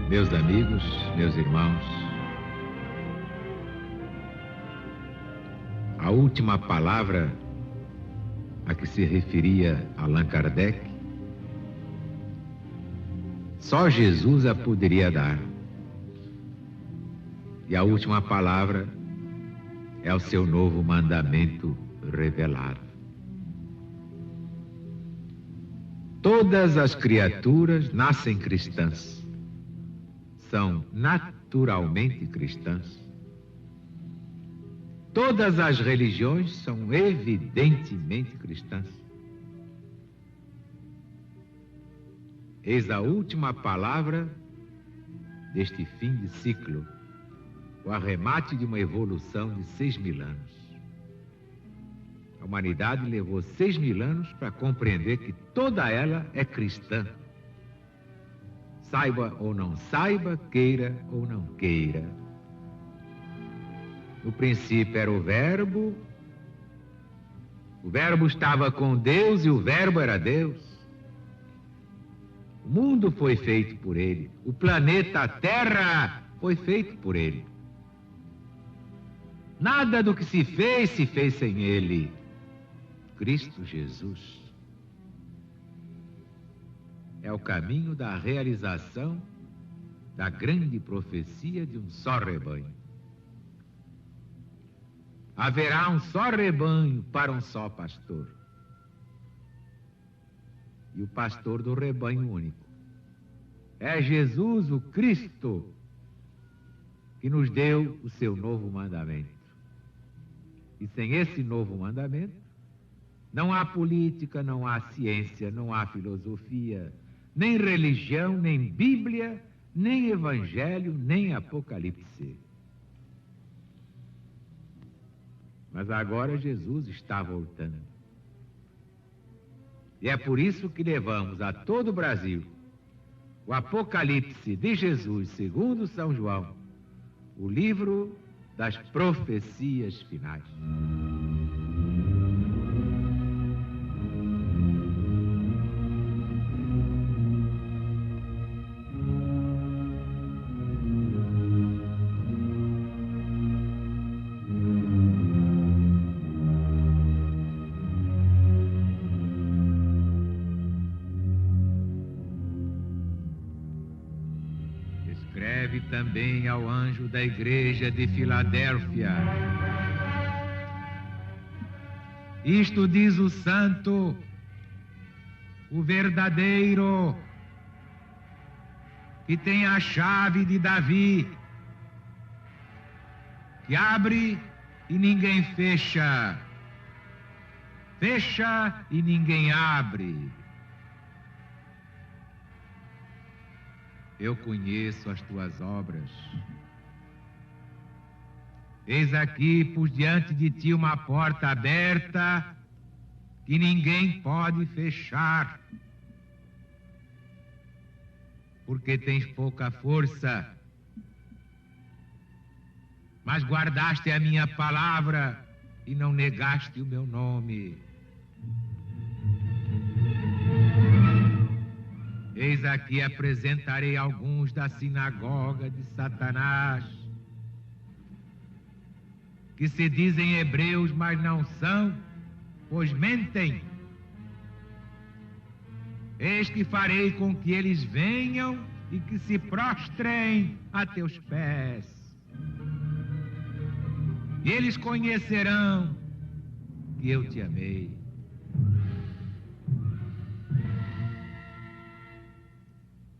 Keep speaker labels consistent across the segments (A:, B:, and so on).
A: Meus amigos, meus irmãos, a última palavra a que se referia Allan Kardec, só Jesus a poderia dar. E a última palavra é o seu novo mandamento revelado. Todas as criaturas nascem cristãs, são naturalmente cristãs. Todas as religiões são evidentemente cristãs. Eis a última palavra deste fim de ciclo, o arremate de uma evolução de 6.000 anos. A humanidade levou 6.000 anos para compreender que toda ela é cristã. Saiba ou não saiba, queira ou não queira. No princípio era o Verbo estava com Deus e o Verbo era Deus. O mundo foi feito por ele, o planeta Terra foi feito por ele. Nada do que se fez sem ele. Cristo Jesus é o caminho da realização da grande profecia de um só rebanho. Haverá um só rebanho para um só pastor. E o pastor do rebanho único é Jesus, o Cristo, que nos deu o seu novo mandamento. E sem esse novo mandamento, não há política, não há ciência, não há filosofia, nem religião, nem Bíblia, nem Evangelho, nem Apocalipse. Mas agora Jesus está voltando. E é por isso que levamos a todo o Brasil o Apocalipse de Jesus, segundo São João, o livro das profecias finais. Escreve também ao anjo da igreja de Filadélfia: isto diz o santo, o verdadeiro, que tem a chave de Davi, que abre e ninguém fecha, fecha e ninguém abre. Eu conheço as tuas obras. Eis aqui por diante de ti uma porta aberta que ninguém pode fechar. Porque tens pouca força, mas guardaste a minha palavra e não negaste o meu nome. Eis aqui apresentarei alguns da sinagoga de Satanás, que se dizem hebreus, mas não são, pois mentem. Eis que farei com que eles venham e que se prostrem a teus pés. E eles conhecerão que eu te amei.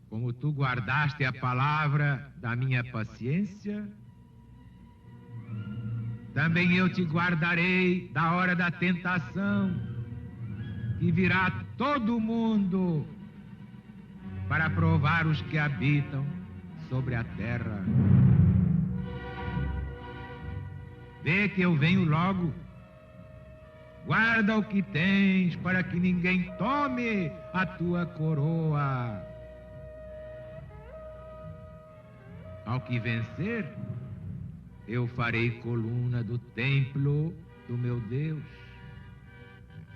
A: Como tu guardaste a palavra da minha paciência, também eu te guardarei da hora da tentação, que virá todo mundo para provar os que habitam sobre a terra. Vê que eu venho logo. Guarda o que tens, para que ninguém tome a tua coroa. Ao que vencer, eu farei coluna do templo do meu Deus.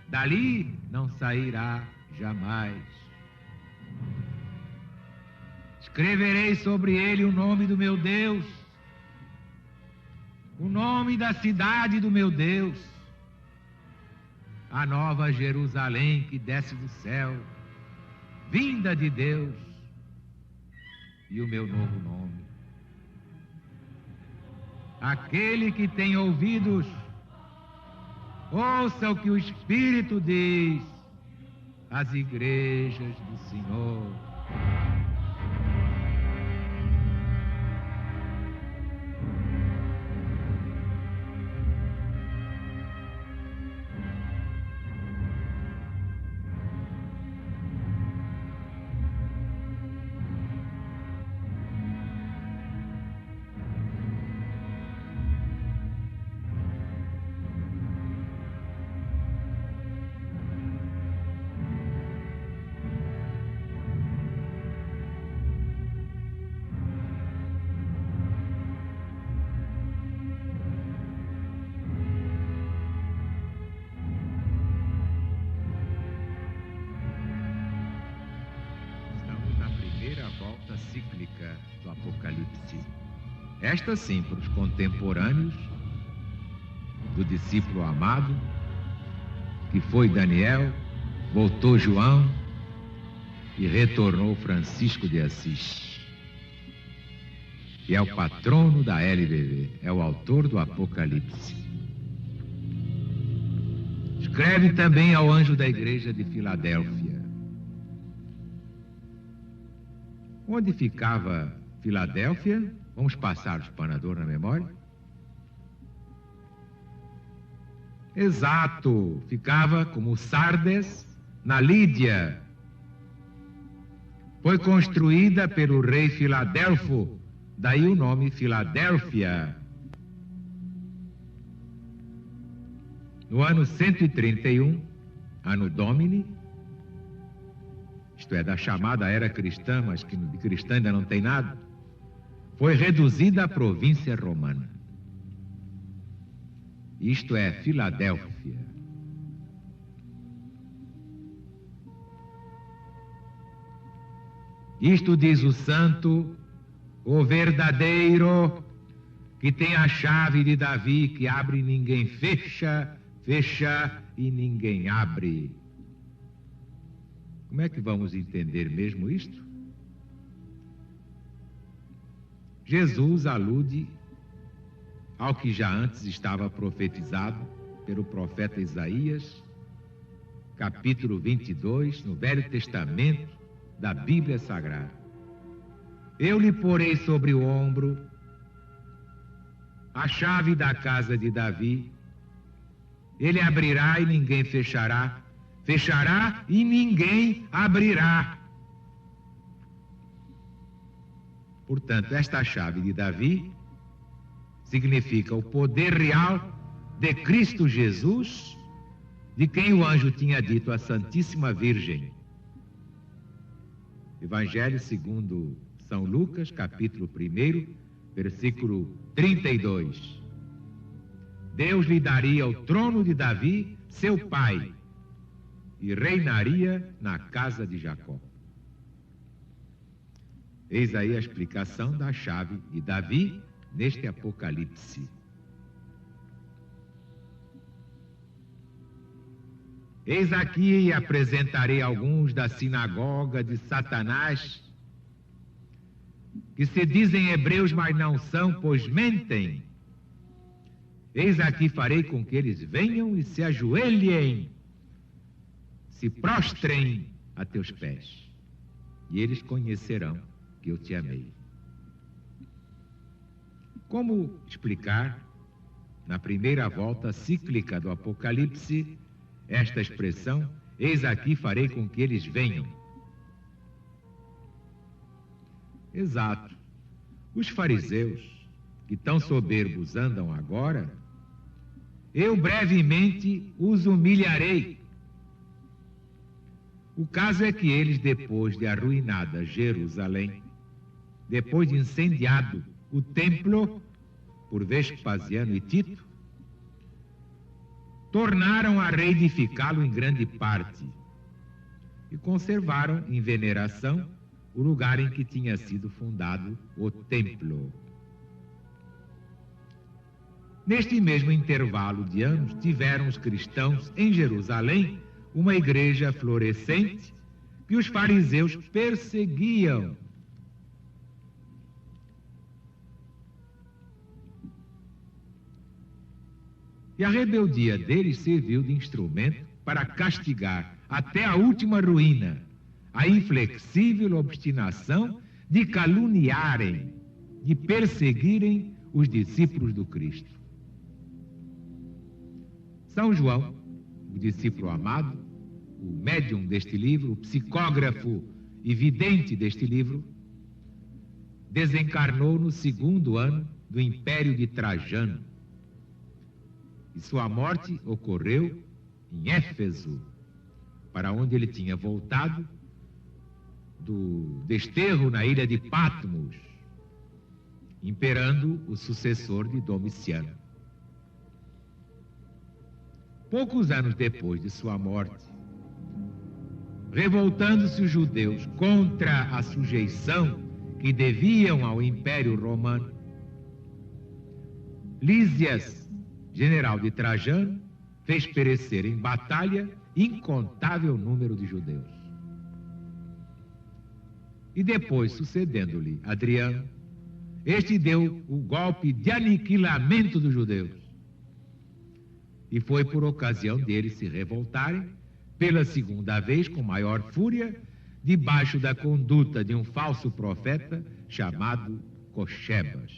A: Dali não sairá jamais. Escreverei sobre ele o nome do meu Deus, o nome da cidade do meu Deus, a nova Jerusalém que desce do céu, vinda de Deus, e o meu novo nome. Aquele que tem ouvidos, ouça o que o Espírito diz às igrejas do Senhor. Volta cíclica do Apocalipse. Esta sim para os contemporâneos do discípulo amado, que foi Daniel, voltou João e retornou Francisco de Assis, que é o patrono da LBV, é o autor do Apocalipse. Escreve também ao anjo da igreja de Filadélfia. Onde ficava Filadélfia? Vamos passar o espanador na memória? Exato, ficava como Sardes, na Lídia. Foi construída pelo rei Filadelfo, daí o nome Filadélfia. No ano 131, Anno Domini, isto é, da chamada era cristã, mas que de cristã ainda não tem nada, foi reduzida a província romana. Isto é, Filadélfia. Isto diz o santo, o verdadeiro, que tem a chave de Davi, que abre e ninguém fecha, fecha e ninguém abre. Como é que vamos entender mesmo isto? Jesus alude ao que já antes estava profetizado pelo profeta Isaías, capítulo 22, no Velho Testamento da Bíblia Sagrada. Eu lhe porei sobre o ombro a chave da casa de Davi, ele abrirá e ninguém fechará, fechará e ninguém abrirá. Portanto, esta chave de Davi significa o poder real de Cristo Jesus, de quem o anjo tinha dito à Santíssima Virgem. Evangelho segundo São Lucas, capítulo 1, versículo 32. Deus lhe daria o trono de Davi, seu pai, e reinaria na casa de Jacó. Eis aí a explicação da chave de Davi neste Apocalipse. Eis aqui e apresentarei alguns da sinagoga de Satanás, que se dizem hebreus, mas não são, pois mentem. Eis aqui farei com que eles venham e se ajoelhem, se prostrem a teus pés, e eles conhecerão que eu te amei. Como explicar, na primeira volta cíclica do Apocalipse, esta expressão, eis aqui farei com que eles venham? Exato. Os fariseus, que tão soberbos andam agora, eu brevemente os humilharei. O caso é que eles, depois de arruinada Jerusalém, depois de incendiado o templo por Vespasiano e Tito, tornaram a reedificá-lo em grande parte e conservaram em veneração o lugar em que tinha sido fundado o templo. Neste mesmo intervalo de anos, tiveram os cristãos em Jerusalém uma igreja florescente que os fariseus perseguiam. E a rebeldia deles serviu de instrumento para castigar até a última ruína a inflexível obstinação de caluniarem, de perseguirem os discípulos do Cristo. São João, o discípulo amado, o médium deste livro, o psicógrafo e vidente deste livro, desencarnou no 2º ano do Império de Trajano. E sua morte ocorreu em Éfeso, para onde ele tinha voltado do desterro na ilha de Patmos, imperando o sucessor de Domiciano. Poucos anos depois de sua morte, revoltando-se os judeus contra a sujeição que deviam ao Império Romano, Lísias, general de Trajano, fez perecer em batalha incontável número de judeus. E depois, sucedendo-lhe Adriano, este deu o golpe de aniquilamento dos judeus. E foi por ocasião deles se revoltarem, pela 2ª vez, com maior fúria, debaixo da conduta de um falso profeta chamado Cochebas.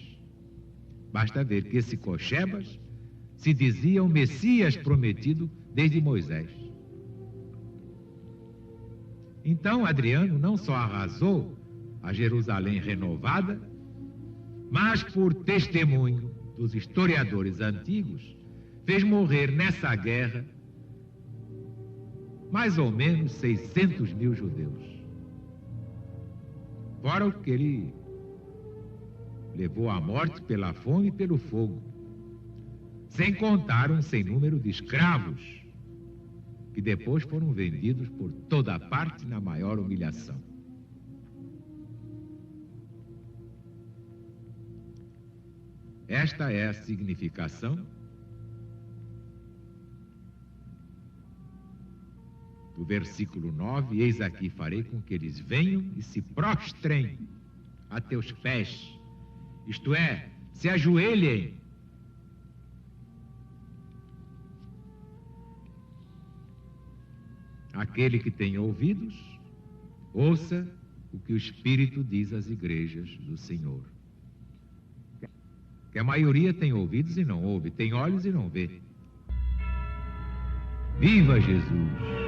A: Basta ver que esse Cochebas se dizia o Messias prometido desde Moisés. Então Adriano não só arrasou a Jerusalém renovada, mas por testemunho dos historiadores antigos, fez morrer nessa guerra mais ou menos 600 mil judeus. Fora o que ele levou à morte pela fome e pelo fogo, sem contar um sem número de escravos, que depois foram vendidos por toda parte na maior humilhação. Esta é a significação do versículo 9: eis aqui farei com que eles venham e se prostrem a teus pés, isto é, se ajoelhem. Aquele que tem ouvidos, ouça o que o Espírito diz às igrejas do Senhor. Que a maioria tem ouvidos e não ouve, tem olhos e não vê. Viva Jesus!